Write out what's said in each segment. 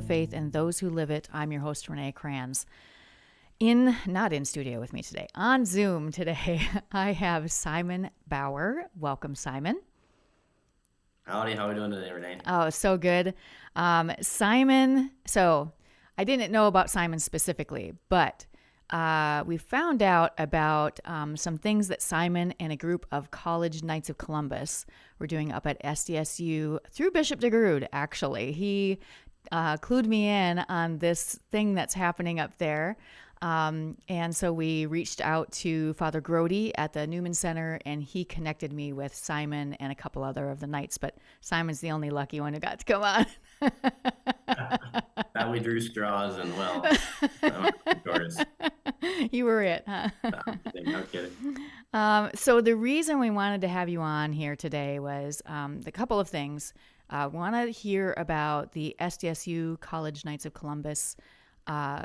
the faith and those who live it. I'm your host, Renee Kranz. Not in studio with me today, on Zoom today, I have Simon Bowar. Welcome, Simon. Howdy, how are we doing today, Renee? Oh, so good. Simon, so I didn't know about Simon specifically, but we found out about some things that Simon and a group of College Knights of Columbus were doing up at SDSU through Bishop DeGrood, actually. He clued me in on this thing that's happening up there. And so we reached out to Father Grody at the Newman Center, and he connected me with Simon and a couple other of the Knights, but Simon's the only lucky one who got to come on. That we drew straws and well, I'm of course. You were it, huh? No, I'm kidding. I'm kidding. So the reason we wanted to have you on here today was the couple of things. We want to hear about the SDSU College Knights of Columbus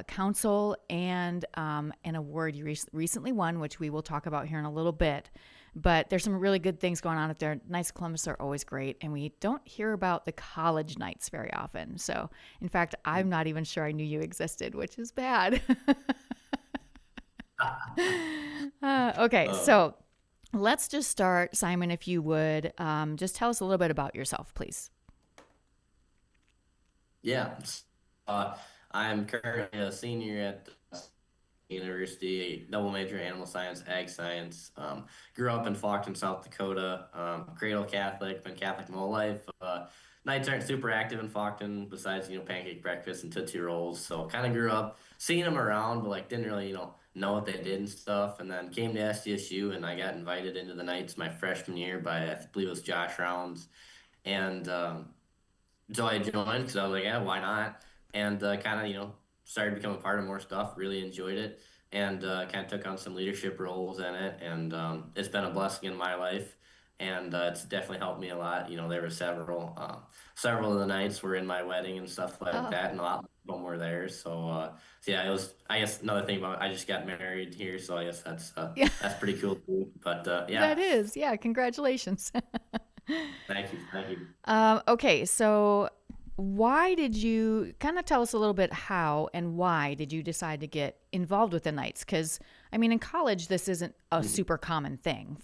Council and an award you recently won, which we will talk about here in a little bit. But there's some really good things going on up there. Knights of Columbus are always great, and we don't hear about the college Knights very often. So, in fact, I'm not even sure I knew you existed, which is bad. Okay, Uh, so let's just start, Simon, if you would. Just tell us a little bit about yourself, please. yeah, uh, I'm currently a senior at University, double major animal science, ag science. Grew up in Faulkton, South Dakota. Cradle Catholic, been Catholic my whole life. Nights aren't super active in Faulkton, besides pancake breakfast and Tootsie Rolls. So kind of grew up seeing them around, but like didn't really know what they did and stuff. And then came to SDSU and I got invited into the Knights my freshman year by I believe it was Josh Rounds, and so I joined because I was like, yeah, why not? And kind of, started becoming part of more stuff. Really enjoyed it, and kind of took on some leadership roles in it. And it's been a blessing in my life, and it's definitely helped me a lot. There were several of the nights were in my wedding and stuff like Oh, that, and a lot of them were there. So yeah, it was. I guess another thing about I just got married here, so I guess yeah, that's pretty cool too. But that yeah, is. Yeah, congratulations. thank you. Okay, so why did you kind of tell us a little bit how and why did you decide to get involved with the Knights? Because, I mean, in college, this isn't a super common thing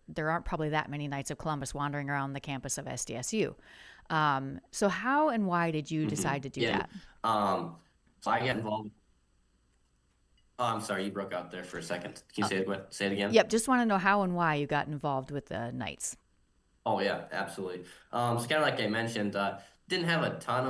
there aren't probably that many Knights of Columbus wandering around the campus of SDSU. So how and why did you decide to do Yeah. that? So I got involved. Oh, I'm sorry, you broke out there for a second. Can you Uh, say it again? yep, just want to know how and why you got involved with the Knights. Oh yeah, absolutely. So kind of like I mentioned, didn't have a ton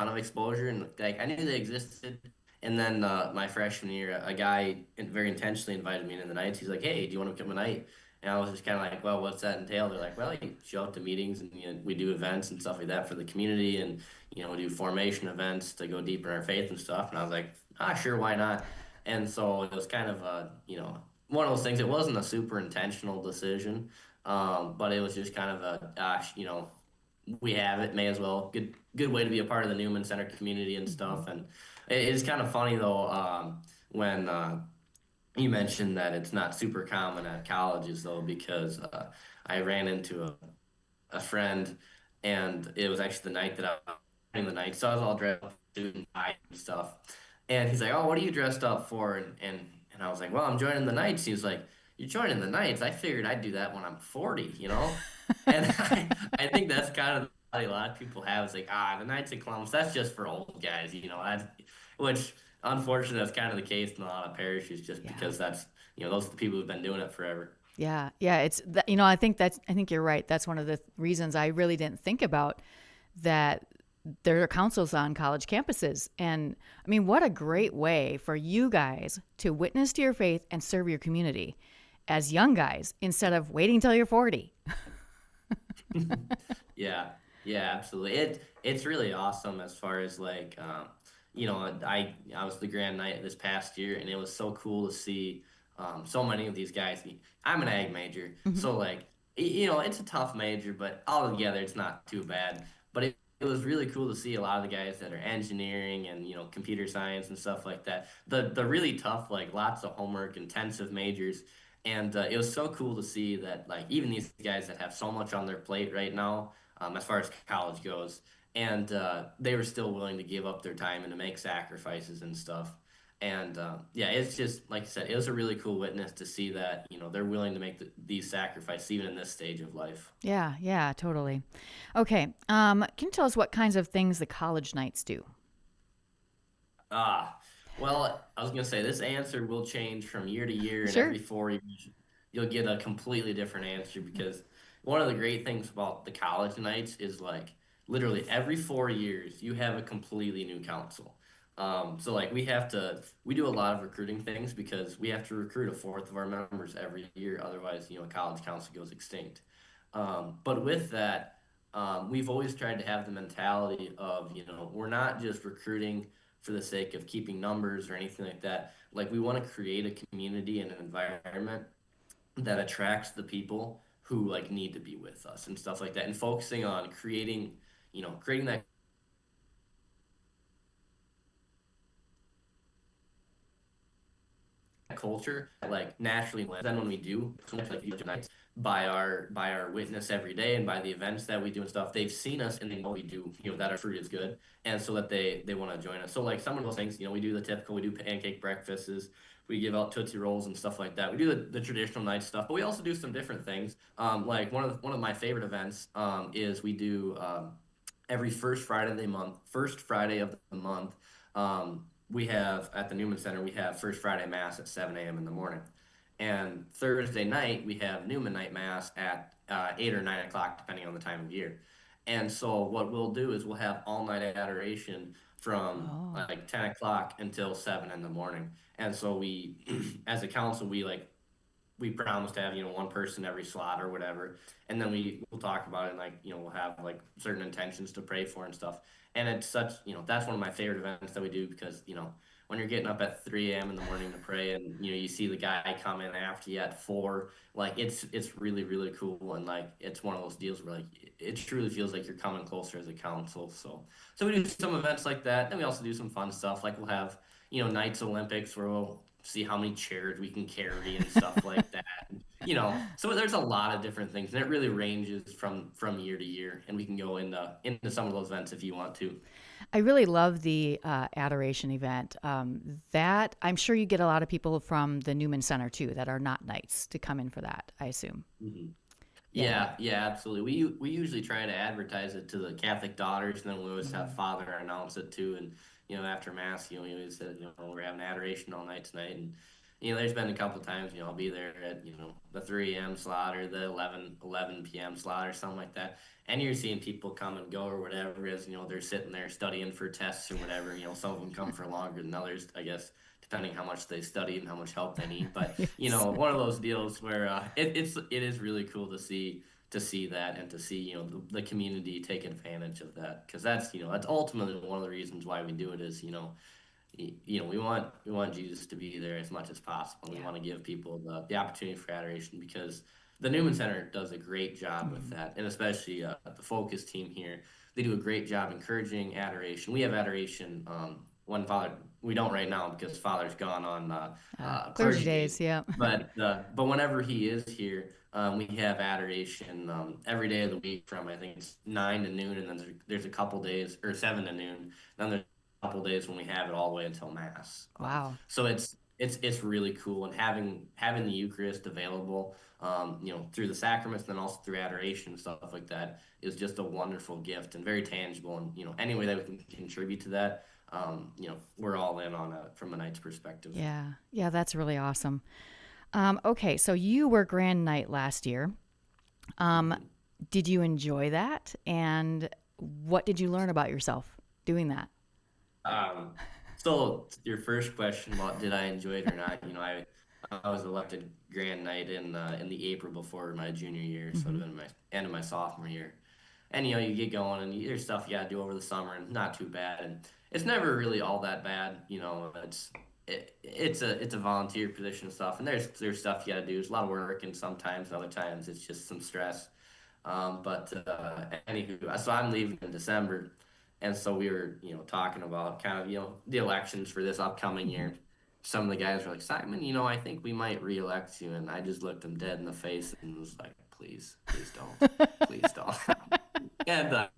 of exposure, and like I knew they existed. And then my freshman year, a guy very intentionally invited me into the Knights. He's like, "Hey, do you want to become a Knight?" And I was just kind of like, "Well, what's that entail?" They're like, "Well, you show up to meetings, and we do events and stuff like that for the community, and we do formation events to go deeper in our faith and stuff." And I was like, "Ah, sure, why not?" And so it was kind of one of those things. It wasn't a super intentional decision. But it was just kind of a gosh, we have it, may as well. Good way to be a part of the Newman Center community and Mm-hmm. stuff. And it's kind of funny though, when you mentioned that it's not super common at colleges though, because I ran into a friend, and it was actually the night that I was in the night, so I was all dressed up, suit and tie and stuff. And he's like, "Oh, what are you dressed up for?" And I was like, "Well, I'm joining the Knights." He was like, "You're joining the Knights? I figured I'd do that when I'm 40, you know?" And I think that's kind of the mentality a lot of people have. It's like, the Knights of Columbus, that's just for old guys, which unfortunately that's kind of the case in a lot of parishes, just Yeah. because those are the people who've been doing it forever. Yeah, yeah, I think you're right. That's one of the reasons I really didn't think about that there are councils on college campuses. And I mean, what a great way for you guys to witness to your faith and serve your community as young guys instead of waiting till you're 40. Yeah, yeah, absolutely. It's really awesome as far as like I was the Grand Knight this past year, and it was so cool to see so many of these guys. I'm an ag major, Mhm. so like it's a tough major, but all together it's not too bad. But it was really cool to see a lot of the guys that are engineering and computer science and stuff like that. The really tough, like lots of homework intensive majors. And it was so cool to see that, like, even these guys that have so much on their plate right now, as far as college goes, and they were still willing to give up their time and to make sacrifices and stuff. And yeah, it's just like I said, it was a really cool witness to see that they're willing to make these sacrifices even in this stage of life. Yeah, yeah, totally. Okay. Can you tell us what kinds of things the College Knights do? Ah, well, I was gonna say this answer will change from year to year, and Sure. every 4 years you'll get a completely different answer because one of the great things about the college nights is like literally every 4 years you have a completely new council. So like we do a lot of recruiting things because we have to recruit a fourth of our members every year, otherwise a college council goes extinct. But with that, we've always tried to have the mentality of we're not just recruiting for the sake of keeping numbers or anything like that. Like we want to create a community and an environment that attracts the people who like need to be with us and stuff like that, and focusing on creating that culture like naturally lives. Then when we do so much like future nights by our witness every day and by the events that we do and stuff, they've seen us and they know we do that our fruit is good, and so that they want to join us. So like some of those things, we do the typical, we do pancake breakfasts, we give out tootsie rolls and stuff like that. We do the traditional night stuff, but we also do some different things. Like one of my favorite events is we do every first Friday of the month. We have at the Newman Center, we have First Friday Mass at 7 a.m. in the morning. And Thursday night, we have Newman Night Mass at 8 or 9 o'clock, depending on the time of year. And so, what we'll do is we'll have all night adoration from Oh, like 10 o'clock until 7 in the morning. And so, as a council, we promise to have one person every slot or whatever, and then we'll talk about it, and like we'll have like certain intentions to pray for and stuff. And it's such that's one of my favorite events that we do because when you're getting up at 3 a.m. in the morning to pray, and you see the guy come in after you at 4, like it's really really cool, and like it's one of those deals where like it truly feels like you're coming closer as a council. So we do some events like that, and we also do some fun stuff like we'll have Knights Olympics where we'll see how many chairs we can carry and stuff like that. So there's a lot of different things, and it really ranges from year to year. And we can go into some of those events if you want to. I really love the adoration event. That I'm sure you get a lot of people from the Newman Center too that are not Knights to come in for that. I assume. Mhm. Yeah. Yeah, yeah, absolutely. We usually try to advertise it to the Catholic daughters, and then we always have Father announce it too. And after Mass, we always said, we're having adoration all night tonight. And there's been a couple times, I'll be there at the 3 a.m. slot or the 11 p.m. slot or something like that. And you're seeing people come and go or whatever it is. They're sitting there studying for tests or whatever. Some of them come for longer than others, I guess, depending how much they study and how much help they need. But Yes. one of those deals where it is really cool to see that and to see the community take advantage of that, because that's ultimately one of the reasons why we do it is we want Jesus to be there as much as possible. We Yeah. want to give people the opportunity for adoration because the Newman Center does a great job with that, and especially the Focus team here, they do a great job encouraging adoration. We have adoration one Father. We don't right now because Father's gone on Clergy clergy days, days. Yeah. but whenever he is here, we have adoration every day of the week from I think it's 9 to noon, and then there's a couple days or 7 to noon. Then there's couple days when we have it all the way until Mass. Wow. So it's really cool, and having the Eucharist available, through the sacraments, and then also through adoration and stuff like that, is just a wonderful gift and very tangible. And any way that we can contribute to that, we're all in on it from a knight's perspective. Yeah. Yeah. That's really awesome. Okay. So you were Grand Knight last year. Um, Mhm. did you enjoy that? And what did you learn about yourself doing that? Um, so your first question about did I enjoy it or not? I was elected Grand Knight in the April before my junior year, so it would Hmm. have been my end of my sophomore year. And you get going, and there's stuff you gotta do over the summer, and not too bad. And it's never really all that bad. It's a volunteer position and stuff, and there's stuff you gotta do. There's a lot of work, and sometimes other times it's just some stress. But anywho, so I'm leaving in December, and so we were, talking about kind of, the elections for this upcoming Hmm. year. Some of the guys were like, Simon, I think we might reelect you, and I just looked them dead in the face and was like, please, please don't, please don't. And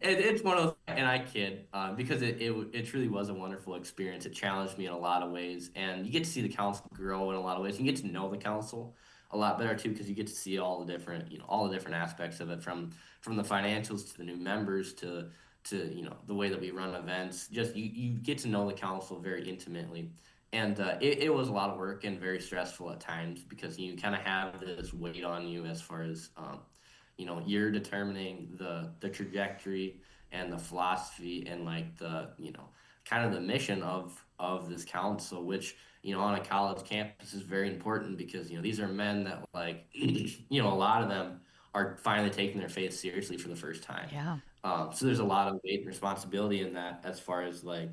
It's one of those, and I kid, because it truly was a wonderful experience. It challenged me in a lot of ways, and you get to see the council grow in a lot of ways. You get to know the council a lot better too, because you get to see all the different, all the different aspects of it, from the financials to the new members to the way that we run events. Just you get to know the council very intimately, and it was a lot of work and very stressful at times because you kind of have this weight on you as far as you're determining the trajectory and the philosophy and like the kind of the mission of this council, which on a college campus is very important because these are men that like a lot of them are finally taking their faith seriously for the first time. Yeah. So there's a lot of weight and responsibility in that as far as like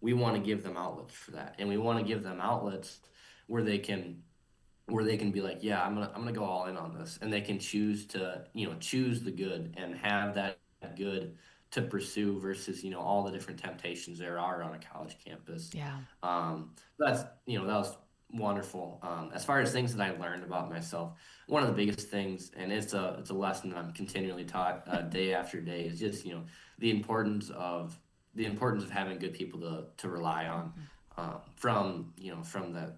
we want to give them outlets for that, and we want to give them outlets where they can be like, yeah, I'm gonna go all in on this, and they can choose to choose the good and have that good to pursue versus all the different temptations there are on a college campus. Yeah. That's that was wonderful. As far as things that I learned about myself, one of the biggest things, and it's a lesson that I'm continually taught day after day, is just the importance of having good people to rely on, from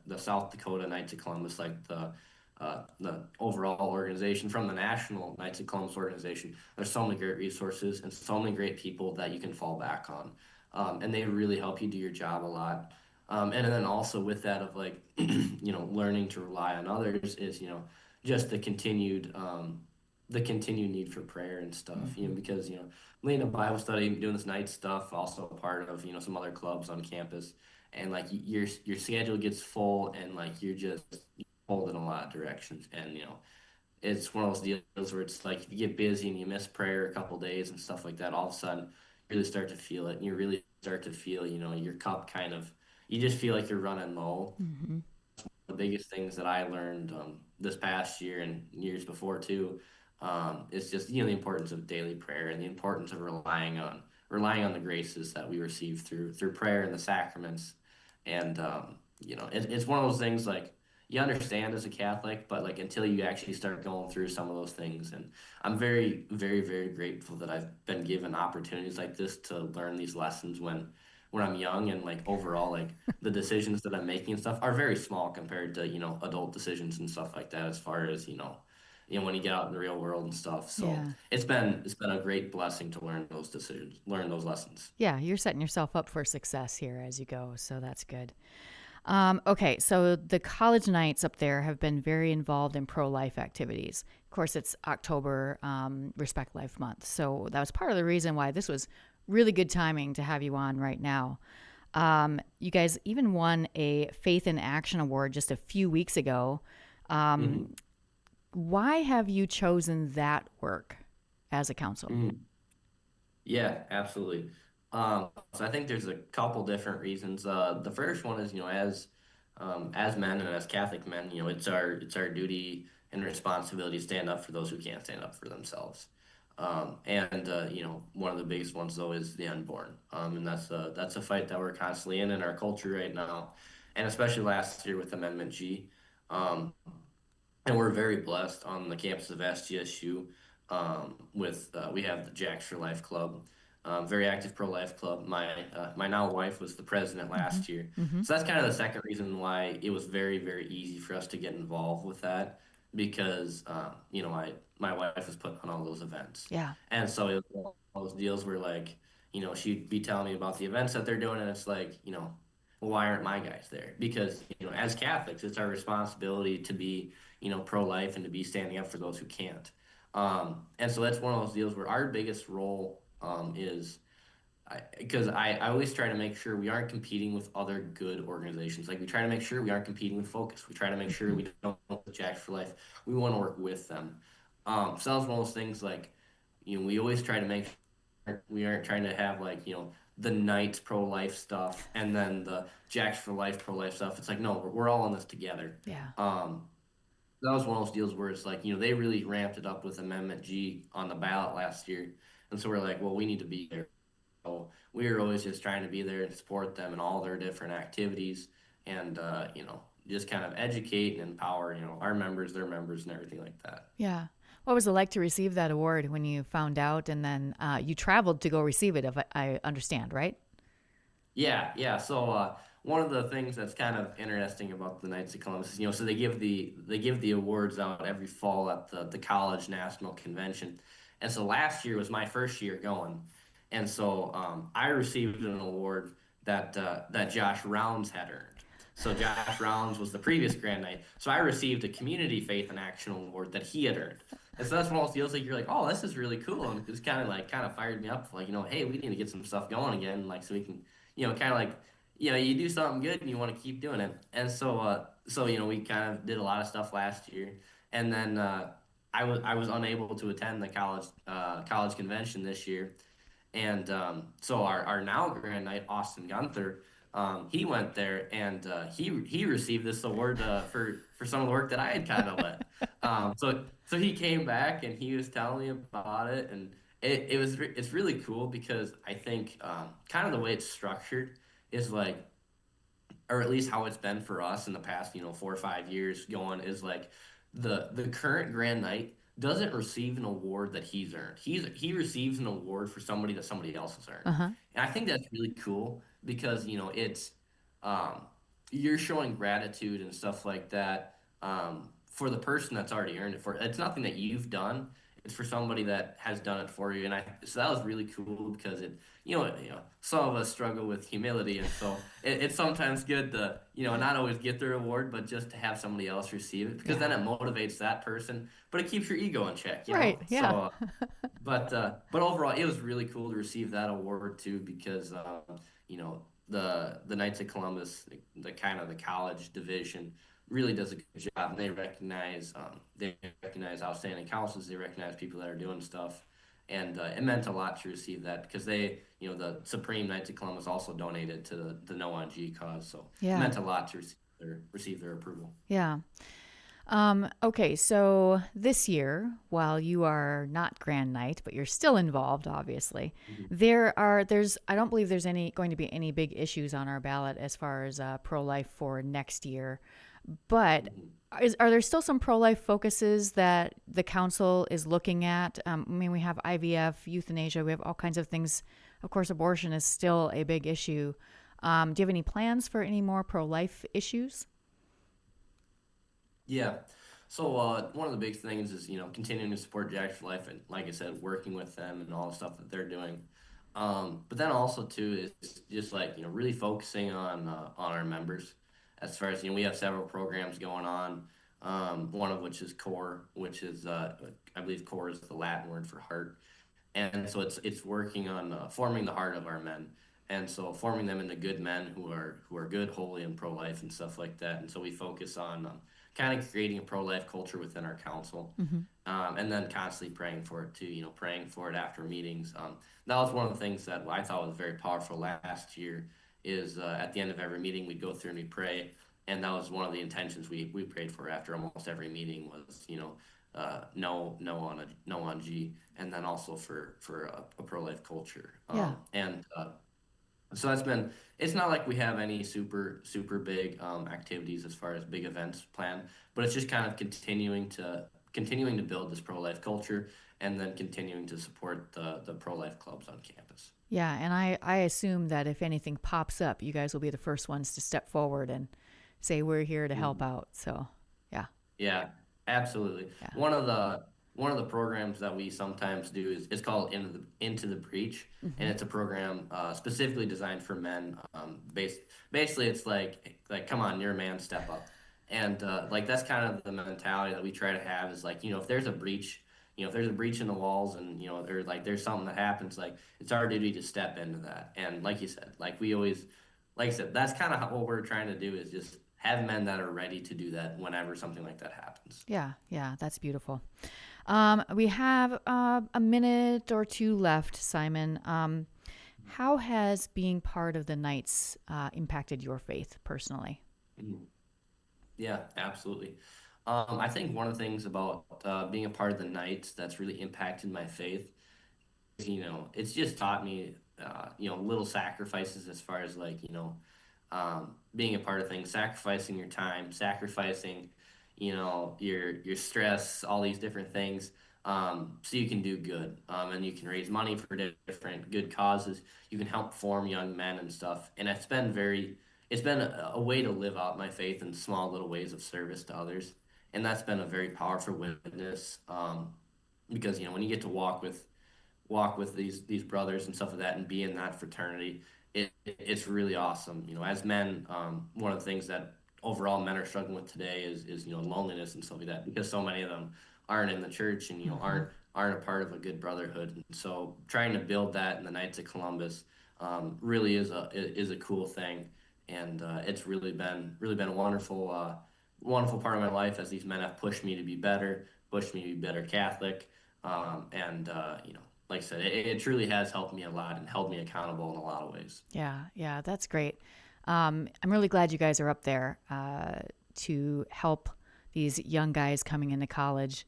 the South Dakota Knights of Columbus, like the overall organization, from the National Knights of Columbus organization. There's so many great resources and so many great people that you can fall back on, and they really help you do your job a lot. And then also with that of like learning to rely on others is just the continued need for prayer and stuff, Hmm. because leading a Bible study, doing this night stuff, also a part of some other clubs on campus, and like your schedule gets full, and like you're just pulled in a lot of directions, and it's one of those deals where it's like if you get busy and you miss prayer a couple days and stuff like that, all of a sudden you really start to feel it, and you really start to feel your cup kind of, you just feel like you're running low. Hmm. The biggest things that I learned this past year and years before too, is just the importance of daily prayer and the importance of relying on the graces that we receive through prayer and the sacraments. And it's one of those things like you understand as a Catholic, but like until you actually start going through some of those things. And I'm very, very, very grateful that I've been given opportunities like this to learn these lessons when I'm young, and like overall like the decisions that I'm making and stuff are very small compared to adult decisions and stuff like that, as far as when you get out in the real world and stuff. So Yeah. it's been a great blessing to learn those decisions, learn those lessons. Yeah. You're setting yourself up for success here as you go. So that's good. Okay. So the college Knights up there have been very involved in pro life activities. Of course, it's October, Respect Life Month. So that was part of the reason why this was really good timing to have you on right now. You guys even won a Faith in Action Award just a few weeks ago. Hmm. Why have you chosen that work as a council? Hmm. Yeah, absolutely. So I think there's a couple different reasons. The first one is, as men and as Catholic men, it's our duty and responsibility to stand up for those who can't stand up for themselves. And one of the biggest ones though is the unborn. And that's a fight that we're constantly in our culture right now, and especially last year with Amendment G. Um, and we're very blessed on the campus of SDSU, with we have the Jacks for Life Club, very active pro life club. My now wife was the president Mm-hmm. last year, Mm-hmm. so that's kind of the second reason why it was very very easy for us to get involved with that, because my wife was putting on all those events, Yeah. and so it was one of those deals where like she'd be telling me about the events that they're doing, and it's like well, why aren't my guys there? Because as Catholics, it's our responsibility to be pro-life and to be standing up for those who can't. And so that's one of those deals where our biggest role is, because I always try to make sure we aren't competing with other good organizations. Like we try to make sure we aren't competing with Focus. We try to make sure Mm-hmm. we don't work with Jacks for Life. We want to work with them. So that was one of those things like, we always try to make sure we aren't trying to have like, the Knights pro-life stuff and then the Jacks for Life pro-life stuff. It's like, no, we're all in this together. Yeah. Um, that was one of those deals where it's like, they really ramped it up with Amendment G on the ballot last year. And so we're like, well, we need to be there. So we were always just trying to be there and support them in all their different activities, and, just kind of educate and empower, our members, their members, and everything like that. Yeah. What was it like to receive that award when you found out, and then you traveled to go receive it? If I understand, right? Yeah, yeah. So one of the things that's kind of interesting about the Knights of Columbus is, so they give the awards out every fall at the college national convention, and so last year was my first year going, and so I received an award that Josh Rounds had earned. So Josh Rounds was the previous Grand Knight, so I received a Community Faith and Action Award that he had earned. And so that's one of those deals like you're like, oh, this is really cool, and it's kind of fired me up, like hey, we need to get some stuff going again, like so we can kind of like, you do something good and you want to keep doing it. And so we kind of did a lot of stuff last year, and then I was unable to attend the college convention this year, and so our now Grand Knight Austin Gunther, he went there and he received this award for some of the work that I had kind of led. So he came back and he was telling me about it, and it's really cool because I think kind of the way it's structured is like, or at least how it's been for us in the past, 4 or 5 years going, is like the current Grand Knight doesn't receive an award that he's earned. He receives an award for somebody that somebody else has earned. Uh huh. And I think that's really cool because, it's um you're showing gratitude and stuff like that for the person that's already earned it. For it's nothing that you've done. It's for somebody that has done it for you. And so that was really cool because some of us struggle with humility, and so it's sometimes good to not always get the reward, but just to have somebody else receive it because then Yeah. it motivates that person, but it keeps your ego in check, Right. So, Yeah. but overall, it was really cool to receive that award too because the Knights of Columbus, the kind of the college division, really does a good job, and they recognize outstanding counselors, they recognize people that are doing stuff, and it meant a lot to receive that because the Supreme Knights of Columbus also donated to the No on G cause, so it Yeah. meant a lot to receive their approval. Yeah. Okay, so this year, while you are not Grand Knight, but you're still involved, obviously, Mhm. I don't believe there's going to be any big issues on our ballot as far as pro-life for next year. But Mhm. are there still some pro-life focuses that the council is looking at? I mean, we have IVF, euthanasia, we have all kinds of things. Of course, abortion is still a big issue. Do you have any plans for any more pro-life issues? Yeah. So one of the big things is continuing to support Jack's Life and like I said, working with them and all the stuff that they're doing. But then also too is just like really focusing on our members. As far as we have several programs going on. One of which is CORE, which is I believe CORE is the Latin word for heart, and so it's working on forming the heart of our men, and so forming them into good men who are good, holy, and pro life and stuff like that. And so we focus on kind of creating a pro life culture within our council, Mm-hmm. and then constantly praying for it too. Praying for it after meetings. That was one of the things that I thought was very powerful last year. Is at the end of every meeting we'd go through and we pray, and that was one of the intentions we prayed for after almost every meeting was no on G, and then also for a pro life culture. Yeah. And so that's been. It's not like we have any super big activities as far as big events planned, but it's just kind of continuing to build this pro life culture, and then continuing to support the pro life clubs on campus. Yeah, and I assume that if anything pops up, you guys will be the first ones to step forward and say we're here to help Mhm. out. So, yeah, Yeah, absolutely. yeah. One of the programs that we sometimes do is it's called Into the Breach, Hmm. and it's a program specifically designed for men. Basically, it's like come on, you're a man, step up, and like that's kind of the mentality that we try to have is like if there's a breach. If there's a breach in the walls and there's something that happens, like it's our duty to step into that. And like you said, like I said, that's kind of what we're trying to do is just have men that are ready to do that whenever something like that happens. Yeah, yeah, that's beautiful. We have a minute or two left, Simon. How has being part of the Knights impacted your faith personally? Mhm. Yeah, absolutely. I think one of the things about being a part of the Knights that's really impacted my faith is, it's just taught me, little sacrifices as far as like, being a part of things, sacrificing your time, sacrificing, your stress, all these different things. so you can do good, and you can raise money for different good causes. You can help form young men and stuff. And it's been a way to live out my faith in small little ways of service to others. And that's been a very powerful witness, because when you get to walk with these brothers and stuff like that and be in that fraternity, it's really awesome. As men, one of the things that overall men are struggling with today is loneliness and stuff like that, because so many of them aren't in the church and Mm-hmm. aren't a part of a good brotherhood. And so trying to build that in the Knights of Columbus, really is a cool thing. And it's really been a wonderful part of my life, as these men have pushed me to be better, pushed me to be better Catholic. And like I said, it truly has helped me a lot and held me accountable in a lot of ways. Yeah, yeah, that's great. I'm really glad you guys are up there to help these young guys coming into college,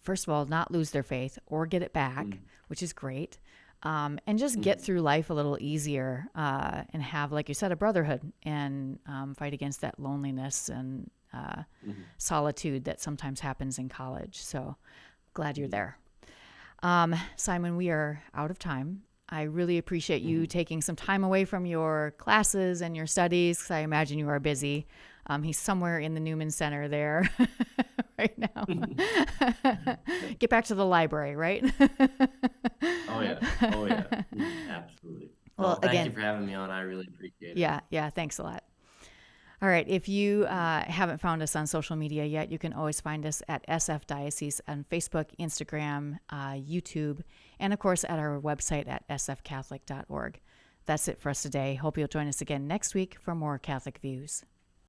first of all, not lose their faith or get it back, Mm. which is great. And just get Mhm. through life a little easier and have, like you said, a brotherhood and fight against that loneliness and Mhm. solitude that sometimes happens in college. So glad you're Mhm. there. Simon, we are out of time. I really appreciate you Mhm. taking some time away from your classes and your studies, because I imagine you are busy. He's somewhere in the Newman Center there right now. Get back to the library, right? Oh yeah. Oh yeah. Absolutely. Well, Well, thank you again, for having me on. I really appreciate it. yeah, yeah, thanks a lot. All right. If you haven't found us on social media yet, you can always find us at SF Diocese on Facebook, Instagram, YouTube, and of course at our website at sfcatholic.org. That's it for us today. Hope you'll join us again next week for more Catholic Views.